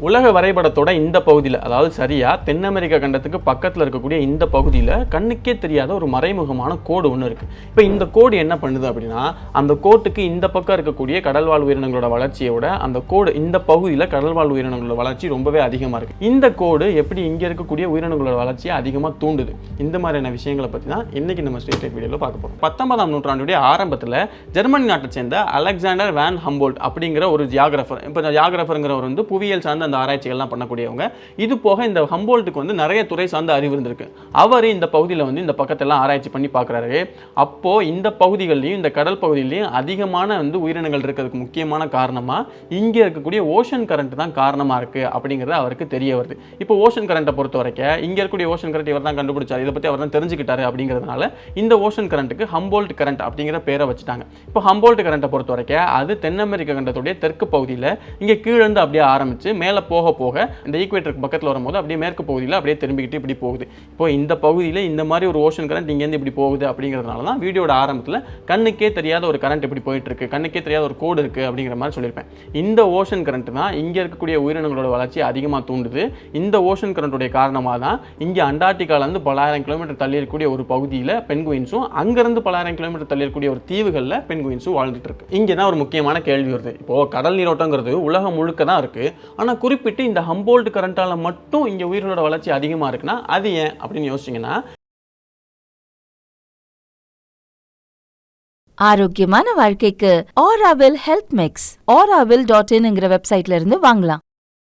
உலக வரைபடத்தோட இந்த பகுதியில், அதாவது சரியா தென் அமெரிக்கா கண்டத்துக்கு பக்கத்தில் இருக்கக்கூடிய இந்த பகுதியில் கண்ணுக்கே தெரியாத ஒரு மறைமுகமான கோடு ஒன்று இருக்கு. இப்போ இந்த கோடு என்ன பண்ணுது அப்படின்னா, அந்த கோட்டுக்கு இந்த பக்கம் இருக்கக்கூடிய கடல்வாழ் உயிரினங்களோட வளர்ச்சியை விட அந்த கோடு இந்த பகுதியில் கடல்வாழ் உயிரினங்களோட வளர்ச்சி ரொம்பவே அதிகமாக இருக்கு. இந்த கோடு எப்படி இங்கே இருக்கக்கூடிய உயிரினங்களோட வளர்ச்சியை அதிகமாக தூண்டுது, இந்த மாதிரியான விஷயங்களை பற்றி தான் இன்னைக்கு நம்ம ஸ்ட்ரீட் டைப் வீடியோவில் பார்க்க போகிறோம். 19ஆம் நூற்றாண்டுடைய ஆரம்பத்தில் ஜெர்மனி நாட்டை சேர்ந்த அலெக்சாண்டர் வேன் ஹம்போல்ட் அப்படிங்கிற ஒரு ஜியாகிரஃபர், இப்போ ஜியாகிரஃபருங்கிறவர் வந்து புவியியல் சார்ந்த அந்த ஆராய்ச்சிகள்லாம் பண்ணக்கூடியவங்க. இது போக இந்த ஹம்போல்ட்டுக்கு வந்து நிறைய துறை சார்ந்த அறிவு இருந்திருக்கு. அவர் இந்த பகுதியில் வந்து இந்த பக்கத்தெல்லாம் ஆராய்ச்சி பண்ணி பார்க்குறாரு. அப்போ இந்த பகுதிகள்லையும் இந்த கடல் பகுதியிலையும் அதிகமான வந்து உயிரினங்கள் இருக்கிறதுக்கு முக்கியமான காரணமாக இங்கே இருக்கக்கூடிய ஓஷன் கரண்ட் தான் காரணமாக இருக்குது அப்படிங்கிறது அவருக்கு தெரிய வருது. இப்போ ஓஷன் கரண்ட்டை பொறுத்த வரைக்கும் இங்கே இருக்கக்கூடிய ஓஷன் கரண்ட் இவர் தான் கண்டுபிடிச்சார், இதை பற்றி அவர் தான் தெரிஞ்சுக்கிட்டாரு. அப்படிங்கிறதுனால இந்த ஓஷன் கரண்ட்டுக்கு ஹம்போல்ட் கரண்ட் அப்படிங்கிற பேரை வச்சுட்டாங்க. இப்போ ஹம்போல்ட் கரண்ட்டை பொறுத்த வரைக்கும் அது தென் அமெரிக்க கண்டத்துடைய தெற்கு பகுதியில் இங்கே கீழேருந்து அப்படியே ஆரம்பித்து மேலே போக போக இந்த ஈக்குவேட்டருக்கு பக்கத்தில் வரும்போது அப்படியே மேற்கு பகுதியில் அப்படியே திரும்பிக்கிட்டு இப்படி போகுது. இப்போ இந்த பகுதியில் இந்த மாதிரி ஒரு ஓஷன் கரண்ட் இங்கேருந்து இப்படி போகுது அப்படிங்கிறதுனால தான் வீடியோட ஆரம்பத்தில் கண்ணுக்கே தெரியாத ஒரு கரண்ட் இப்படி போயிட்டு இருக்கு, கண்ணுக்கே தெரியாத ஒரு கோடு இருக்குது அப்படிங்கிற மாதிரி சொல்லியிருப்பேன். இந்த ஓஷன் கரண்ட் தான் இங்கே இருக்கக்கூடிய உயிரினங்களோட வளர்ச்சி அதிகமாக தூண்டுது. இந்த ஓஷன் கரண்ட்டுடைய காரணமாக தான் இங்கே அண்டார்டிகாலேருந்து பலாயிரம் கிலோமீட்டர் தள்ளி இருக்கக்கூடிய ஒரு பகுதியில் பென்குயின்ஸும் அங்கேருந்து பலாயிரம் கிலோமீட்டர் தள்ளி இருக்கக்கூடிய ஒரு தீவுகளில் பென்குயின்ஸும் வாழ்ந்துட்டு இருக்கு. இங்கே தான் ஒரு முக்கியமான கேள்வி வருது. இப்போ கடல் நீரோட்டங்கிறது உலகம் முழுக்க தான் இருக்கு. ஆனால் குறிப்பிட்டு இந்த ஹம்போல்ட் கரண்டால மட்டும் இங்க உயிர்களோட வளர்ச்சி அதிகமா இருக்குன்னா அது ஏன் அப்படின்னு யோசிச்சீங்கன்னா, ஆரோக்கியமான வாழ்க்கைக்கு ஆராவில் ஹெல்த் மிக்ஸ் auravil.in வெப்சைட்ல இருந்து வாங்கலாம்.